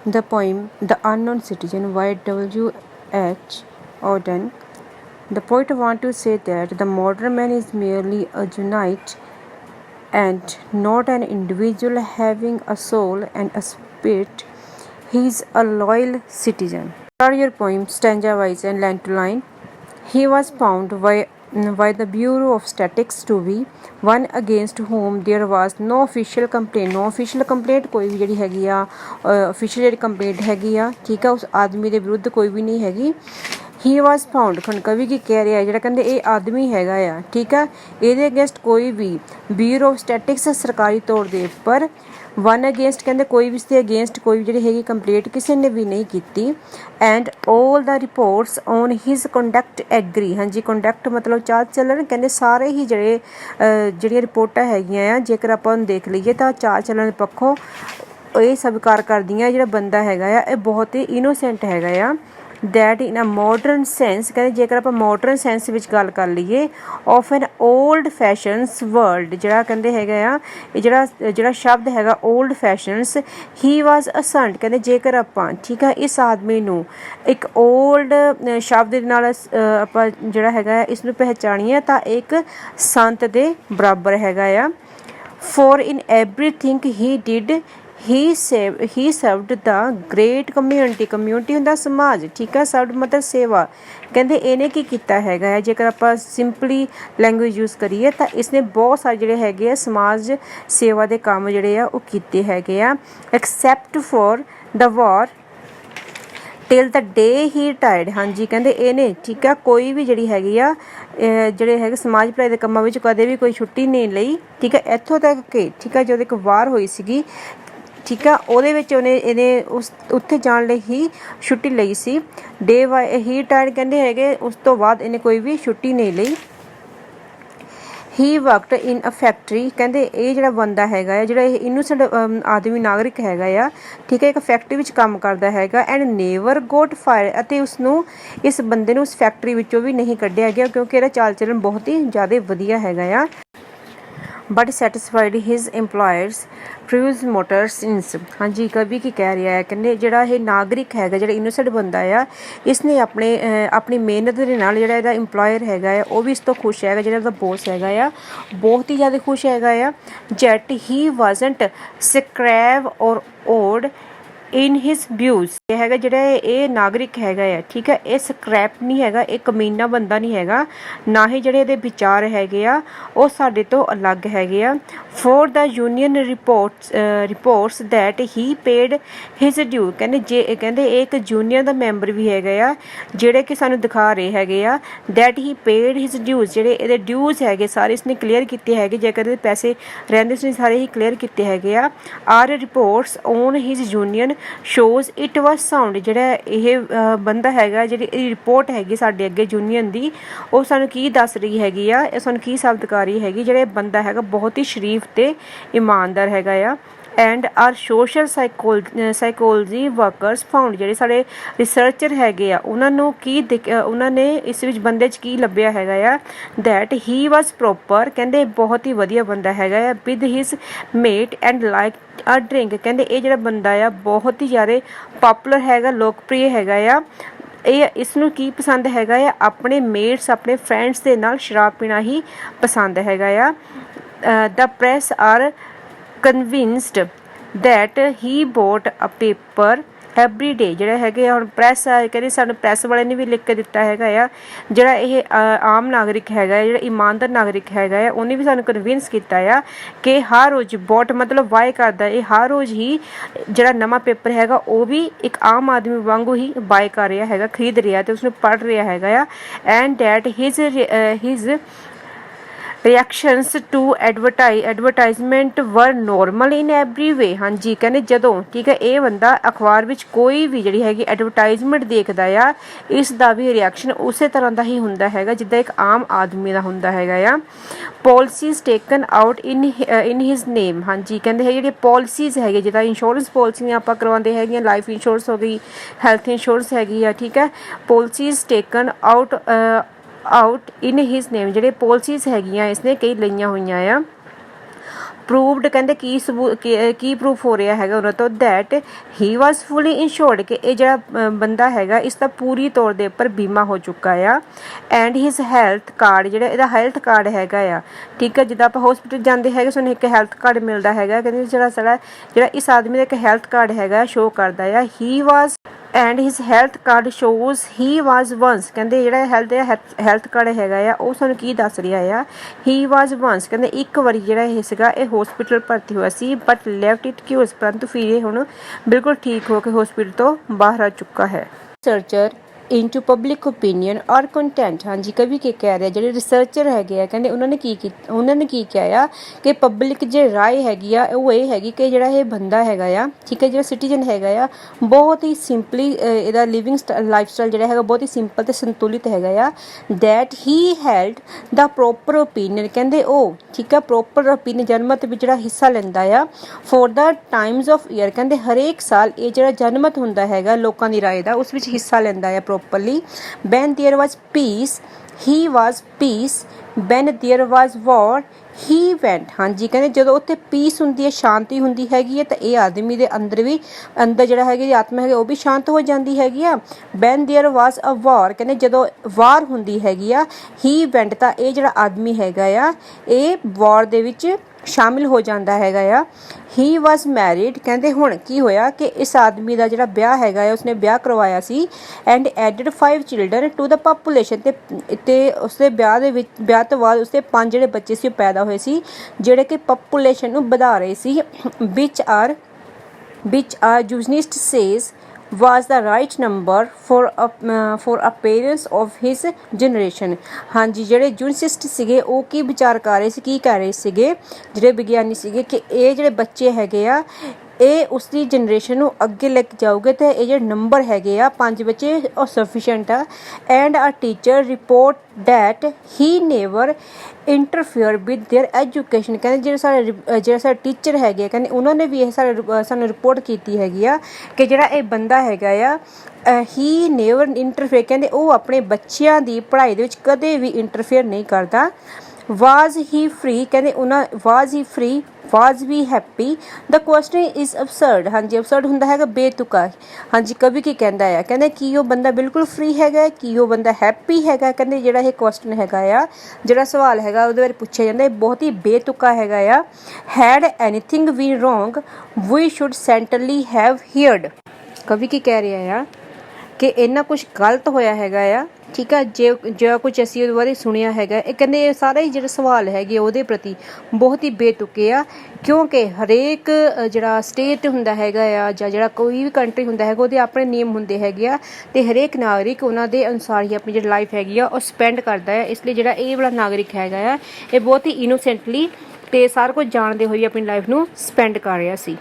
The poem The Unknown Citizen by W.H. Auden. The poet wants to say that the modern man is merely a unit and not an individual having a soul and a spirit. He is a loyal citizen. What are your poems, stanza wise and line to line? He was found by the Bureau of Statistics to be one against whom there was no official complaint. No official complaint कोई भी ਜਿਹੜੀ ਹੈਗੀ ਆ official ਜਿਹੜੀ complaint ਹੈਗੀ ਆ ਠੀਕ ਆ ਉਸ ਆਦਮੀ ਦੇ ਵਿਰੁੱਧ ਕੋਈ ਵੀ ਨਹੀਂ ਹੈਗੀ। ਹੀ ਵਾਜ਼ ਫਾਊਂਡ ਹੁਣ ਕਵੀ ਕੀ ਕਹਿ ਰਿਹਾ ਜਿਹੜਾ ਕਹਿੰਦੇ ਇਹ ਆਦਮੀ ਹੈਗਾ ਆ ਠੀਕ ਆ ਇਹਦੇ ਅਗੇਂਸਟ ਕੋਈ ਵੀ ਬਿਊਰੋ ਆਫ ਸਟੈਟਿਕਸ ਸਰਕਾਰੀ ਤੌਰ ਦੇ ਉੱਪਰ वन अगेंस्ट कहते कोई भी इसके अगेंस्ट कोई भी जी कंप्लेंट किसी ने भी नहीं की and all the reports on his conduct agree. हाँ जी कंडक्ट मतलब चाल चलन कहते सारे ही जड़ियाँ रिपोर्टा है जेकर आप देख लीए तो चाल चलन पक्षों ये स्वीकार कर दियाँ जो बंदा है बहुत ही इनोसेंट है that in a modern sense कहते जेकर आप मॉडर्न सेंस में गल कर लीए of an old fashioned world जरा कहते है जरा शब्द है old fashioned he was a saint कहते जेकर आप ठीक है इस आदमी नू एक ओल्ड शब्द नाल आप जरा है इसनू पहचानीए तो एक संत दे बराबर है for in everything he did he served the great community हुंदा समाज ठीक है सर्वड मतलब सेवा कहते इन्हें की किया है जेकर आप सिंपली लैंग्वेज यूज़ करिए तो इसने बहुत सारे जोड़े है समाज सेवा के काम जोड़े वो किए है accept for the war till the day he retired. हाँ जी कहते इन्हें ठीक है कोई भी जी हैगी आ ਜਿਹੜੇ ਹੈਗੇ ਸਮਾਜ ਭਲਾਈ ਦੇ ਕੰਮਾਂ ਵਿੱਚ ਕਦੇ ਵੀ ਕੋਈ ਛੁੱਟੀ ਨਹੀਂ ਲਈ ਠੀਕ ਹੈ ਇੱਥੋਂ ਤੱਕ ਕਿ ਠੀਕ ਹੈ ਜਦੋਂ ਇੱਕ ਵਾਰ ਹੋਈ ਸੀਗੀ ਠੀਕ ਆ ਉਹਦੇ ਵਿੱਚ ਇਹਨੇ ਉਸ ਉੱਥੇ ਜਾਣ ਲਈ ਹੀ ਛੁੱਟੀ ਲਈ ਸੀ ਡੇ ਹੀ ਰਿਟਾਇਰਡ ਕਹਿੰਦੇ ਹੈਗੇ ਉਸ ਤੋਂ ਬਾਅਦ ਇਹਨੇ ਕੋਈ ਵੀ ਛੁੱਟੀ ਨਹੀਂ ਲਈ। ਹੀ ਵਰਕਡ ਇਨ ਅ ਫੈਕਟਰੀ ਕਹਿੰਦੇ ਇਹ ਜਿਹੜਾ ਬੰਦਾ ਹੈਗਾ ਜਿਹੜਾ ਇਹ ਇਨੋਸੈਂਟ ਆਦਮੀ ਨਾਗਰਿਕ ਹੈਗਾ ਆ ਠੀਕ ਹੈ ਇੱਕ ਫੈਕਟਰੀ ਵਿੱਚ ਕੰਮ ਕਰਦਾ ਹੈਗਾ ਐਂਡ ਨੇਵਰ ਗੋਟ ਫਾਇਰ ਅਤੇ ਉਸਨੂੰ ਇਸ ਬੰਦੇ ਨੂੰ ਉਸ ਫੈਕਟਰੀ ਵਿੱਚੋਂ ਵੀ ਨਹੀਂ ਕੱਢਿਆ ਗਿਆ ਕਿਉਂਕਿ ਇਹਦਾ ਚਾਲ ਚੱਲਣ ਬਹੁਤ ਹੀ ਜ਼ਿਆਦਾ ਵਧੀਆ ਹੈਗਾ ਆ but satisfied his employers produce motors इंस। हाँ जी कवि की कह रहा है कहते जोड़ा ये नागरिक है जो इनोसेंट बंदा आ इसने अपनी मेहनत के नाल जोड़ा इंपलॉयर है वो भी इस तो खुश है जो बॉस है बहुत ही ज़्यादा खुश है जैट ही वाजंट स्क्रैब और ओड इन हिज व्यूज़ ये है जोड़ा ये नागरिक है ठीक है ये स्क्रैप नहीं है एक कमीना बंदा नहीं है ना ही जोड़े ये विचार है वो साडे तो अलग है for the union reports that he paid his due कहते एक यूनियन का मैंबर भी है जोड़े कि सानू दिखा रहे है that he paid his dues जोड़े ये ड्यूज है सारे इसने क्लीयर किए है जेकर पैसे रहते उसने सारे ही क्लीयर किए है our reports on his union shows it was sound ਜਿਹੜਾ ਇਹ ਬੰਦਾ ਹੈਗਾ ਜਿਹੜੀ ਰਿਪੋਰਟ ਹੈਗੀ ਸਾਡੇ ਅੱਗੇ ਯੂਨੀਅਨ ਦੀ ਉਹ ਸਾਨੂੰ ਕੀ ਦੱਸ ਰਹੀ ਹੈਗੀ ਆ ਇਹ ਸਾਨੂੰ ਕੀ ਸਾਬਤ ਕਰ ਰਹੀ ਹੈਗੀ ਜਿਹੜਾ ਬੰਦਾ ਹੈਗਾ ਬਹੁਤ ਹੀ ਸ਼ਰੀਫ ਤੇ ਇਮਾਨਦਾਰ ਹੈਗਾ ਆ and our social psychology workers found ਜਿਹੜੇ ਸਾਡੇ ਰਿਸਰਚਰ ਹੈਗੇ ਆ ਉਹਨਾਂ ਨੂੰ ਕੀ ਉਹਨਾਂ ਨੇ ਇਸ ਵਿੱਚ ਬੰਦੇ 'ਚ ਕੀ ਲੱਭਿਆ ਹੈਗਾ ਆ ਦੈਟ ਹੀ ਵਾਸ ਪ੍ਰੋਪਰ ਕਹਿੰਦੇ ਬਹੁਤ ਹੀ ਵਧੀਆ ਬੰਦਾ ਹੈਗਾ ਆ with his mate and like ਆ ਡਰਿੰਕ ਕਹਿੰਦੇ ਇਹ ਜਿਹੜਾ ਬੰਦਾ ਆ ਬਹੁਤ ਹੀ ਜ਼ਿਆਦਾ ਪਪੂਲਰ ਹੈਗਾ ਲੋਕਪ੍ਰਿय ਹੈਗਾ ਆ ਇਹ ਇਸ ਨੂੰ ਕੀ ਪਸੰਦ ਹੈਗਾ ਆ ਆਪਣੇ ਮੇਟਸ ਆਪਣੇ ਫਰੈਂਡਸ ਦੇ ਨਾਲ ਸ਼ਰਾਬ ਪੀਣਾ ਹੀ ਪਸੰਦ ਹੈਗਾ ਆ the press are convinced that he bought a paper every day जोड़ा है हम प्रैस कहते सानू प्रैस वाले ने भी लिख के दिता है जोड़ा ये आम नागरिक है जो ईमानदार नागरिक है उन्हें भी सानू कन्विंस किया कि हर रोज़ बोट मतलब वाए करता है हर रोज़ ही जोड़ा नवा पेपर है वो भी एक आम आदमी वांगू ही बाय कर रहा है खरीद रहा है तो उसमें पढ़ रहा है and that his reactions to advertisement were normal in every way. हाँ जी कहने जदों ठीक है ये बंदा अखबार में कोई भी जी हैगी एडवरटाइजमेंट देखता आ इसका भी रिएक्शन उस तरह का ही होंदा है जिद्दां एक आम आदमी का होंदा है policies taken out in his name. हाँ जी कहते हैं जी पॉलिसीज है जिदा इंश्योरेंस पॉलिसियाँ आप करवाते हैं लाइफ इंश्योरेंस हो गई हैल्थ इंश्योरेंस हैगी ठीक है policies taken out in his name ਜਿਹੜੇ ਪੋਲਿਸੀਜ਼ ਹੈਗੀਆਂ ਇਸਨੇ ਕਈ ਲਈਆਂ ਹੋਈਆਂ ਆ ਪ੍ਰੂਵਡ ਕਹਿੰਦੇ ਕੀ ਸਬੂਤ ਕੀ ਪ੍ਰੂਫ ਹੋ ਰਿਹਾ ਹੈਗਾ ਉਹਨਾਂ ਤੋਂ that he was fully insured ਕਿ ਇਹ ਜਿਹੜਾ ਬੰਦਾ ਹੈਗਾ ਇਸ ਦਾ ਪੂਰੀ ਤੌਰ ਦੇ ਉੱਪਰ ਬੀਮਾ ਹੋ ਚੁੱਕਾ ਆ ਐਂਡ ਹਿਸ ਹੈਲਥ ਕਾਰਡ ਜਿਹੜਾ ਇਹਦਾ ਹੈਲਥ ਕਾਰਡ ਹੈਗਾ ਆ ਠੀਕ ਹੈ ਜਿੱਦਾਂ ਆਪਾਂ ਹਸਪੀਟਲ ਜਾਂਦੇ ਹੈਗੇ ਸਾਨੂੰ ਇੱਕ ਹੈਲਥ ਕਾਰਡ ਮਿਲਦਾ ਹੈਗਾ ਕਹਿੰਦੇ ਜਿਹੜਾ ਇਸ ਆਦਮੀ ਦਾ ਇੱਕ ਹੈਲਥ ਕਾਰਡ ਹੈਗਾ ਸ਼ੋ ਕਰਦਾ ਆ he was and his health card shows he was once ਕਹਿੰਦੇ ਜਿਹੜਾ ਹੈਲਥ ਕਾਰਡ ਹੈਗਾ ਆ ਉਹ ਸਾਨੂੰ ਕੀ ਦੱਸ ਰਿਹਾ ਆ ਹੀ ਵਾਜ਼ ਵੰਸ ਕਹਿੰਦੇ ਇੱਕ ਵਾਰੀ ਜਿਹੜਾ ਇਹ ਸੀਗਾ ਇਹ ਹਸਪੀਟਲ ਭਰਤੀ ਹੋਇਆ ਸੀ ਬਟ ਲੈਫਟ ਇਟ ਕਿਉਜ਼ ਪਰੰਤੂ ਫਿਰ ਇਹ ਹੁਣ ਬਿਲਕੁਲ ਠੀਕ ਹੋ ਕੇ ਹਸਪੀਟਲ ਤੋਂ ਬਾਹਰ ਆ ਚੁੱਕਾ ਹੈ researcher into public opinion or content ਹਾਂਜੀ ਕਵੀ ਕੀ ਕਹਿ ਰਿਹਾ ਜਿਹੜੇ ਰਿਸਰਚਰ ਹੈਗੇ ਆ ਕਹਿੰਦੇ ਉਹਨਾਂ ਨੇ ਕੀ ਕਿਹਾ ਆ ਕਿ ਪਬਲਿਕ ਜੇ ਰਾਏ ਹੈਗੀ ਆ ਉਹ ਇਹ ਹੈਗੀ ਕਿ ਜਿਹੜਾ ਇਹ ਬੰਦਾ ਹੈਗਾ ਆ ਠੀਕ ਹੈ ਜਿਹੜਾ ਸਿਟੀਜ਼ਨ ਹੈਗਾ ਆ ਬਹੁਤ ਹੀ ਸਿੰਪਲੀ ਇਹਦਾ ਲਿਵਿੰਗ ਲਾਈਫ ਸਟਾਈਲ ਜਿਹੜਾ ਹੈਗਾ ਬਹੁਤ ਹੀ ਸਿੰਪਲ ਤੇ ਸੰਤੁਲਿਤ ਹੈਗਾ ਆ that he held the proper opinion ਕਹਿੰਦੇ ਉਹ ਠੀਕ ਹੈ ਪ੍ਰੋਪਰ ਓਪੀਨੀਅਨ ਜਨਮਤ ਵਿੱਚ ਜਿਹੜਾ ਹਿੱਸਾ ਲੈਂਦਾ ਆ four the times of year ਕਹਿੰਦੇ ਹਰੇਕ ਸਾਲ ਇਹ ਜਿਹੜਾ ਜਨਮਤ ਹੁੰਦਾ ਹੈਗਾ ਲੋਕਾਂ ਦੀ ਰਾਏ ਦਾ ਉਸ ਵਿੱਚ ਹਿੱਸਾ ਲੈਂਦਾ ਆ properly when there was peace he was peace when there was war he went ਹਾਂਜੀ ਕਹਿੰਦੇ ਜਦੋਂ ਉੱਥੇ ਪੀਸ ਹੁੰਦੀ ਹੈ ਸ਼ਾਂਤੀ ਹੁੰਦੀ ਹੈਗੀ ਹੈ ਤਾਂ ਇਹ ਆਦਮੀ ਦੇ ਅੰਦਰ ਜਿਹੜਾ ਹੈਗਾ ਆਤਮਾ ਹੈਗਾ ਉਹ ਵੀ ਸ਼ਾਂਤ ਹੋ ਜਾਂਦੀ ਹੈਗੀ ਆ when there was a war ਕਹਿੰਦੇ ਜਦੋਂ ਵਾਰ ਹੁੰਦੀ ਹੈਗੀ ਆ he went ਤਾਂ ਇਹ ਜਿਹੜਾ ਆਦਮੀ ਹੈਗਾ ਆ ਇਹ ਵਾਰ ਦੇ ਵਿੱਚ ਸ਼ਾਮਿਲ ਹੋ ਜਾਂਦਾ ਹੈਗਾ ਆ ਹੀ ਵਾਜ਼ ਮੈਰਿਡ ਕਹਿੰਦੇ ਹੁਣ ਕੀ ਹੋਇਆ ਕਿ ਇਸ ਆਦਮੀ ਦਾ ਜਿਹੜਾ ਵਿਆਹ ਹੈਗਾ ਆ ਉਸਨੇ ਵਿਆਹ ਕਰਵਾਇਆ ਸੀ and added 5 children to the population ਤੇ ਉਸਦੇ ਵਿਆਹ ਤੋਂ ਬਾਅਦ ਉਸਦੇ 5 ਜਿਹੜੇ ਬੱਚੇ ਸੀ ਉਹ ਪੈਦਾ ਹੋਏ ਸੀ ਜਿਹੜੇ ਕਿ ਪਾਪੂਲੇਸ਼ਨ ਨੂੰ ਵਧਾ ਰਹੇ ਸੀ which are Eugenists says was the right number for appearance of his generation ਹਾਂਜੀ ਜਿਹੜੇ ਜੂਨਸਿਸਟ ਸੀਗੇ ਉਹ ਕੀ ਵਿਚਾਰ ਕਰ ਰਹੇ ਸੀ ਕੀ ਕਹਿ ਰਹੇ ਸੀਗੇ ਜਿਹੜੇ ਵਿਗਿਆਨੀ ਸੀਗੇ ਕਿ ਇਹ ਜਿਹੜੇ ਬੱਚੇ ਹੈਗੇ ਆ ਇਹ ਉਸਦੀ ਜਨਰੇਸ਼ਨ ਨੂੰ ਅੱਗੇ ਲੈ ਕੇ ਜਾਊਗੇ ਤੇ ਇਹ ਜਿਹੜੇ ਨੰਬਰ ਹੈਗੇ ਆ 5 ਬੱਚੇ ਉਹ ਸਫੀਸ਼ੀਐਂਟ ਆ and a teacher report that he never interfere with their education ਕਹਿੰਦੇ ਜਿਹੜੇ ਸਾਡੇ ਟੀਚਰ ਹੈਗੇ ਕਹਿੰਦੇ ਉਹਨਾਂ ਨੇ ਵੀ ਇਹ ਸਾਨੂੰ ਰਿਪੋਰਟ ਕੀਤੀ ਹੈਗੀ ਆ ਕਿ ਜਿਹੜਾ ਇਹ ਬੰਦਾ ਹੈਗਾ ਆ ਹੀ ਨੇਵਰ ਇੰਟਰਫੇਅਰ ਕਹਿੰਦੇ ਉਹ ਆਪਣੇ ਬੱਚਿਆਂ ਦੀ ਪੜ੍ਹਾਈ ਦੇ ਵਿੱਚ ਕਦੇ ਵੀ ਇੰਟਰਫੇਅਰ ਨਹੀਂ ਕਰਦਾ was he free ਕਹਿੰਦੇ was he free was we happy the question is absurd ਹਾਂਜੀ absurd ਹੁੰਦਾ ਹੈਗਾ ਬੇਤੁਕਾ ਹਾਂਜੀ ਕਵੀ ਕੀ ਕਹਿੰਦਾ ਆ ਕਹਿੰਦੇ ਕੀ ਉਹ ਬੰਦਾ ਬਿਲਕੁਲ ਫ੍ਰੀ ਹੈਗਾ ਕੀ ਉਹ ਬੰਦਾ ਹੈਪੀ ਹੈਗਾ ਕਹਿੰਦੇ ਜਿਹੜਾ ਇਹ ਕੁਐਸਚਨ ਹੈਗਾ ਆ ਜਿਹੜਾ ਸਵਾਲ ਹੈਗਾ ਉਹਦੇ ਬਾਰੇ ਪੁੱਛਿਆ ਜਾਂਦਾ ਇਹ ਬਹੁਤ ਹੀ ਬੇਤੁਕਾ ਹੈਗਾ ਆ had anything been wrong we should certainly have heard ਕਵੀ ਕੀ ਕਹਿ ਰਿਹਾ ਆ ਕਿ ਇੰਨਾ ਕੁਝ ਗਲਤ ਹੋਇਆ ਹੈਗਾ ਆ ਠੀਕ ਆ ਜੇ ਕੁਝ ਅਸੀਂ ਉਹਦੇ ਬਾਰੇ ਸੁਣਿਆ ਹੈਗਾ ਇਹ ਕਹਿੰਦੇ ਇਹ ਸਾਰੇ ਹੀ ਜਿਹੜੇ ਸਵਾਲ ਹੈਗੇ ਉਹਦੇ ਪ੍ਰਤੀ ਬਹੁਤ ਹੀ ਬੇਤੁਕੇ ਆ ਕਿਉਂਕਿ ਹਰੇਕ ਜਿਹੜਾ ਸਟੇਟ ਹੁੰਦਾ ਹੈਗਾ ਆ ਜਾਂ ਜਿਹੜਾ ਕੋਈ ਵੀ ਕੰਟਰੀ ਹੁੰਦਾ ਹੈਗਾ ਉਹਦੇ ਆਪਣੇ ਨਿਯਮ ਹੁੰਦੇ ਹੈਗੇ ਆ ਤੇ ਹਰੇਕ ਨਾਗਰਿਕ ਉਹਨਾਂ ਦੇ ਅਨੁਸਾਰ ਹੀ ਆਪਣੀ ਜਿਹੜੀ ਲਾਈਫ ਹੈਗੀ ਆ ਉਹ ਸਪੈਂਡ ਕਰਦਾ ਹੈ ਇਸ ਲਈ ਜਿਹੜਾ ਇਹ ਵਾਲਾ ਨਾਗਰਿਕ ਹੈਗਾ ਆ ਇਹ ਬਹੁਤ ਹੀ ਇਨੋਸੈਂਟਲੀ ਤੇ ਸਾਰਾ ਕੁਝ ਜਾਣਦੇ ਹੋਏ ਆਪਣੀ ਲਾਈਫ ਨੂੰ ਸਪੈਂਡ ਕਰ ਰਿਹਾ ਸੀ